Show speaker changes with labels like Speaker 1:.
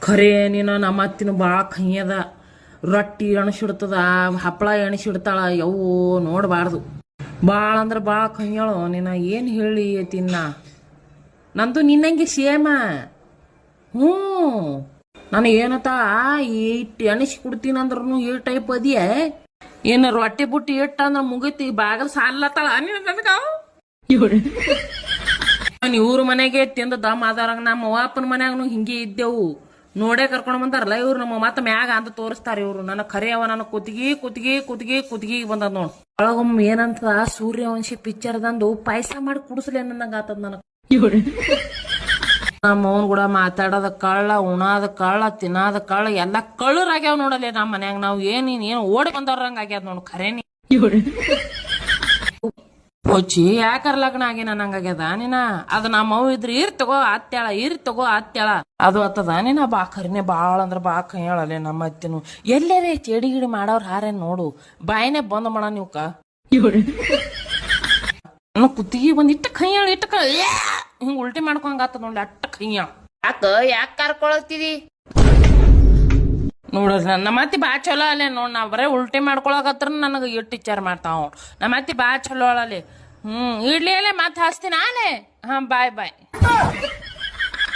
Speaker 1: ಖರೆ ನೀನು ನಮ್ಮ ಅತ್ತಿನ ಭಾಳ ಕೈಯದ ರೊಟ್ಟಿ ಎಣಸಿಡ್ತದ ಹಪ್ಪಳ ಎಣಸಿಡ್ತಾಳ ಯವ್ವು ನೋಡಬಾರ್ದು ಭಾಳ ಅಂದ್ರೆ ಭಾಳ ಕೈಯಾಳು ನೀನು ಏನು ಹೇಳಿ ತಿನ್ನ ನಂದು ನಿನ್ನಂಗೆ ಸೇಮ ಹ್ಞೂ ನಾನು ಏನತ್ತ ಇಟ್ಟು ಎಣಸಿ ಕೊಡ್ತೀನಿ ಅಂದ್ರೂ ಈ ಟೈಪ್ ಅದಿಯ ಏನು ರೊಟ್ಟಿ ಬುಟ್ಟಿ ಇಟ್ಟ ಅಂದ್ರೆ ಮುಗಿತಿ ಬಾಗಲ್ ಸಾಲತ್ತಾಳ ನೀನು ನನಗ ಇವ್ರ ಮನೆಗೆ ತಿಂದ ದಮ್ ಆದಾರಂಗ ನಮ್ಮ ಅಪ್ಪನ ಮನ್ಯಾಗನು ಹಿಂಗೆ ಇದ್ದೆವು ನೋಡೇ ಕರ್ಕೊಂಡು ಬಂದಾರಲ್ಲ ಇವ್ರು ನಮ್ಮ ಮತ್ತ ಮ್ಯಾಗ ಅಂತ ತೋರಿಸ್ತಾರ ಇವ್ರು ನನ್ನ ಕರೆಯವ ನನ್ನ ಕುತ್ತಿಗೆ ಬಂದದ ನೋಡ್ ಒಳಗೊಮ್ಮೆ ಏನಂತ ಸೂರ್ಯವಂಶಿ ಪಿಕ್ಚರ್ದಂದು ಪಾಯಸ ಮಾಡಿ ಕುಡಿಸ್ಲಿ ಅನ್ನಂಗ ಆತದ ನನಗ ನಮ್ಮ ಅವನ್ ಕೂಡ ಮಾತಾಡೋದ ಕಳ್ಳ ಉಣಾದ ಕಳ್ಳ ತಿನ್ನಾದ ಕಳ್ಳ ಎಲ್ಲಾ ಕಳ್ಳರಾಗ್ಯಾವ ನೋಡಲ್ಲ ನಮ್ಮ ಮನ್ಯಾಗ ನಾವ್ ಏನು ಓಡಿ ಬಂದವ್ರಂಗ ಆಗ್ಯಾದ ನೋಡ್ ಖರೇನಿ ಹೊಚ್ಚಿ ಯಾಕಾರ ಲಗ್ನ ಆಗಿ ನಂಗಾಗ್ಯದ ನೀನ ಅದ ನಮ್ಮ ಅವ್ ಇದ್ರ ಇರ್ ತಗೋ ಅತ್ಯಾಳ ಅದು ಅತ್ತದ ನೀನ ಬಾ ಖರಿನೆ ಬಾಳ ಅಂದ್ರ ಬಾ ಕೈಯಾಳಲೆ ನಮ್ಮ ಅತ್ತಿನು ಎಲ್ಲೇರೆ ಚೇಡಿ ಗಿಡಿ ಮಾಡೋರ್ ಹಾರೇನ್ ನೋಡು ಬಾಯಿನೇ ಬಂದ್ ಮಾಡ ನೀವ್ಕ ಕುತ್ತಿಗೆ ಬಂದ್ ಇಟ್ಟ ಕೈಯಾಳ ಹಿಂಗ್ ಉಲ್ಟಿ ಮಾಡ್ಕೊಂಡ್ ಆತ ನೋಡಿ ಅಟ್ಟ ಕೈಯಾಳ ಯಾಕ ಕರ್ಕೊಳತಿದಿ ನೋಡ ನಮ್ಮ ಅತ್ತಿ ಬಾ ಚಲೋ ಅಲ್ಲೇ ನೋಡ್ ನಾ ಬರೇ ಉಲ್ಟಿ ಮಾಡ್ಕೊಳಕತ್ರ ನನಗ ಎಟ್ಟು ವಿಚಾರ ಮಾಡ್ತಾವ ನಮ್ಮ ಅತ್ತಿ ಬಾ ಚಲೋ ಅಲ್ಲೇ ಇಡ್ಲಿ ಅಲ್ಲೇ ಮತ್ ಹಚ್ತೀನಿ ಆಲೆ ಹಾ ಬಾಯ್